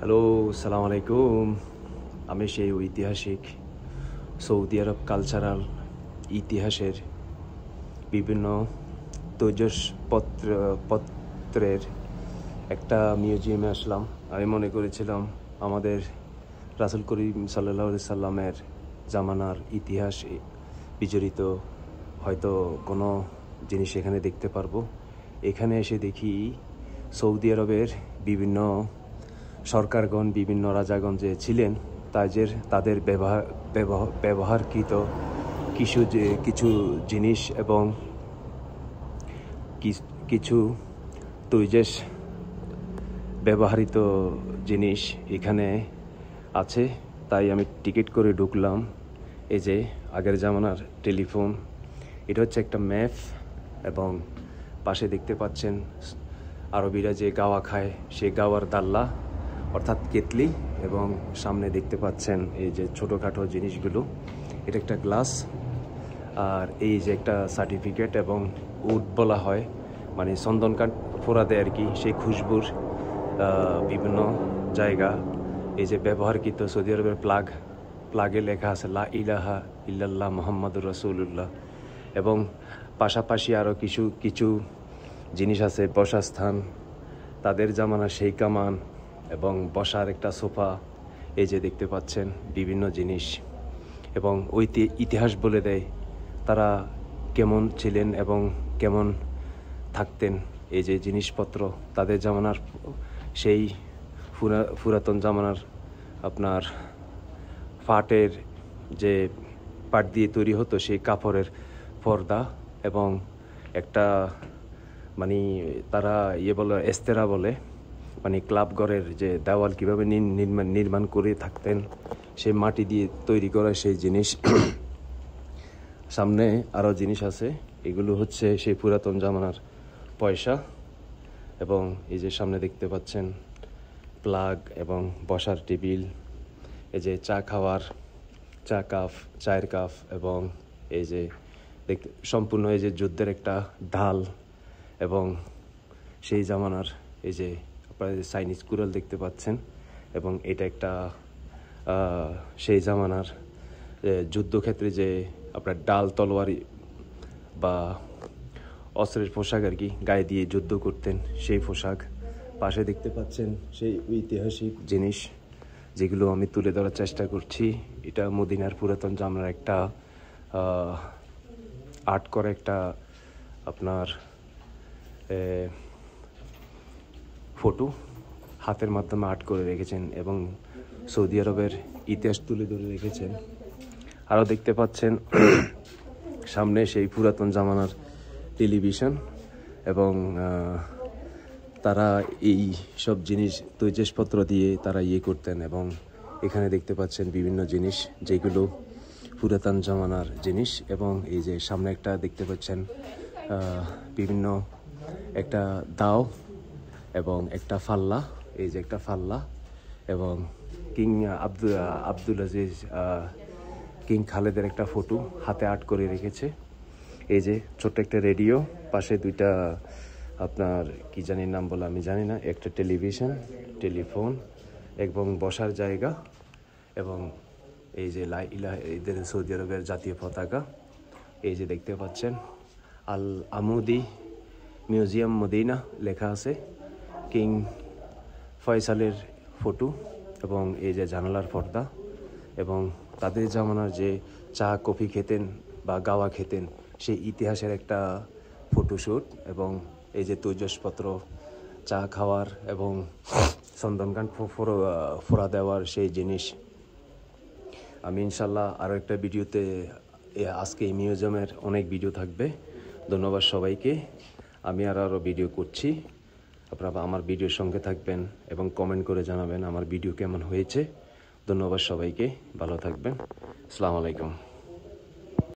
Hello, সালাম আলাইকুম। আমি সেই ঐতিহাসিক সৌদি আরব কালচারাল ইতিহাসের বিভিন্ন পত্রের একটা মিউজিয়ামে আসলাম। আমি মনে করেছিলাম আমাদের রাসূল করিম সাল্লাল্লাহু আলাইহি সাল্লামের জামানার ইতিহাস বিজড়িত হয়তো কোনো জিনিস এখানে দেখতে পারবো। এখানে এসে দেখি সৌদি আরবের বিভিন্ন সরকারগণ, বিভিন্ন রাজাগণ যে ছিলেন তাদের ব্যবহারকৃত কিছু জিনিস এবং কিছু তৈজস ব্যবহৃত জিনিস এখানে আছে। তাই আমি টিকিট করে ঢুকলাম। এই যে আগের জামানার টেলিফোন, এটা হচ্ছে একটা ম্যাপ এবং পাশে দেখতে পাচ্ছেন আরবিরা যে গাওয়া খায় সেই গাওয়ার দাল্লা অর্থাৎ কেতলি, এবং সামনে দেখতে পাচ্ছেন এই যে ছোটোখাটো জিনিসগুলো, এটা একটা গ্লাস, আর এই যে একটা সার্টিফিকেট এবং উড বলা হয়, মানে চন্দনকাঠ ফোড়া দেয় আর কি, সেই খুশবুর বিভিন্ন জায়গা। এই যে ব্যবহারকৃত সৌদি আরবের প্লাগে লেখা আছে লা ইলাহা ইল্লাল্লাহ মুহাম্মাদুর রাসূলুল্লাহ, এবং পাশাপাশি আরও কিছু জিনিস আছে, বসার স্থান, তাদের জামানা সেই কামান এবং বসার একটা সোফা। এই যে দেখতে পাচ্ছেন বিভিন্ন জিনিস, এবং ওই ইতিহাস বলে দেয় তারা কেমন ছিলেন এবং কেমন থাকতেন। এই যে জিনিসপত্র তাদের জামানার সেই পুরাতন জামানার আপনার পাট দিয়ে তৈরি হতো সেই কাপড়ের পর্দা, এবং একটা মানে তারা বলে এস্তেরা বলে, মানে ক্লাব ঘরের যে দেওয়াল কীভাবে নির্মাণ করে থাকতেন, সেই মাটি দিয়ে তৈরি করা সেই জিনিস। সামনে আরও জিনিস আছে, এগুলো হচ্ছে সেই পুরাতন জামানার পয়সা, এবং এই যে সামনে দেখতে পাচ্ছেন প্লাগ এবং বসার টেবিল, এই যে চায়ের কাপ, এবং এই যে সম্পূর্ণ এই যে যুদ্ধের একটা ঢাল, এবং সেই জামানার এই যে আপনারা যে চাইনিজ কুড়াল দেখতে পাচ্ছেন, এবং এটা একটা সেই জামানার যুদ্ধক্ষেত্রে যে আপনার ডাল তলোয়ারি বা অস্ত্রের পোশাক আর কি, গায়ে দিয়ে যুদ্ধ করতেন সেই পোশাক। পাশে দেখতে পাচ্ছেন সেই ঐতিহাসিক জিনিস যেগুলো আমি তুলে ধরার চেষ্টা করছি। এটা মদিনার পুরাতন জামানার একটা আর্ট করা একটা আপনার ফটো, হাতের মাধ্যমে আর্ট করে রেখেছেন এবং সৌদি আরবের ইতিহাস তুলে ধরে রেখেছেন। আরও দেখতে পাচ্ছেন সামনে সেই পুরাতন জামানার টেলিভিশন, এবং তারা এই সব জিনিস তৈজসপত্র দিয়ে তারা করতেন। এবং এখানে দেখতে পাচ্ছেন বিভিন্ন জিনিস যেগুলো পুরাতন জামানার জিনিস, এবং এই যে সামনে একটা দেখতে পাচ্ছেন বিভিন্ন একটা দাও এবং একটা ফাল্লা, এই যে একটা ফাল্লা, এবং কিং আব্দুল আজিজ কিং খালেদের একটা ফটো হাতে আর্ট করে রেখেছে। এই যে ছোট্ট একটা রেডিও, পাশে দুইটা আপনার কি জানি নাম বলে আমি জানি না, একটা টেলিফোন এবং বসার জায়গা, এবং এই যে এদের সৌদি আরবের জাতীয় পতাকা। এই যে দেখতে পাচ্ছেন আল আমুদি মিউজিয়াম মদিনা লেখা আছে, কিং ফয়সালের ফটো, এবং এই যে জানালার পর্দা, এবং তাদের জামানার যে চা কফি খেতেন বা গাওয়া খেতেন সেই ইতিহাসের একটা ফটোশ্যুট, এবং এই যে তৈজসপত্র চা খাওয়ার এবং চন্দনকাঠ ফোড়া দেওয়ার সেই জিনিস। আমি ইনশাল্লাহ আরও একটা ভিডিওতে, আজকে এই মিউজিয়ামের অনেক ভিডিও থাকবে। ধন্যবাদ সবাইকে। আমি আরও ভিডিও করছি, আপনারা আমার ভিডিওর সঙ্গে থাকবেন এবং কমেন্ট করে জানাবেন আমার ভিডিও কেমন হয়েছে। ধন্যবাদ সবাইকে, ভালো থাকবেন। আসসালামু আলাইকুম।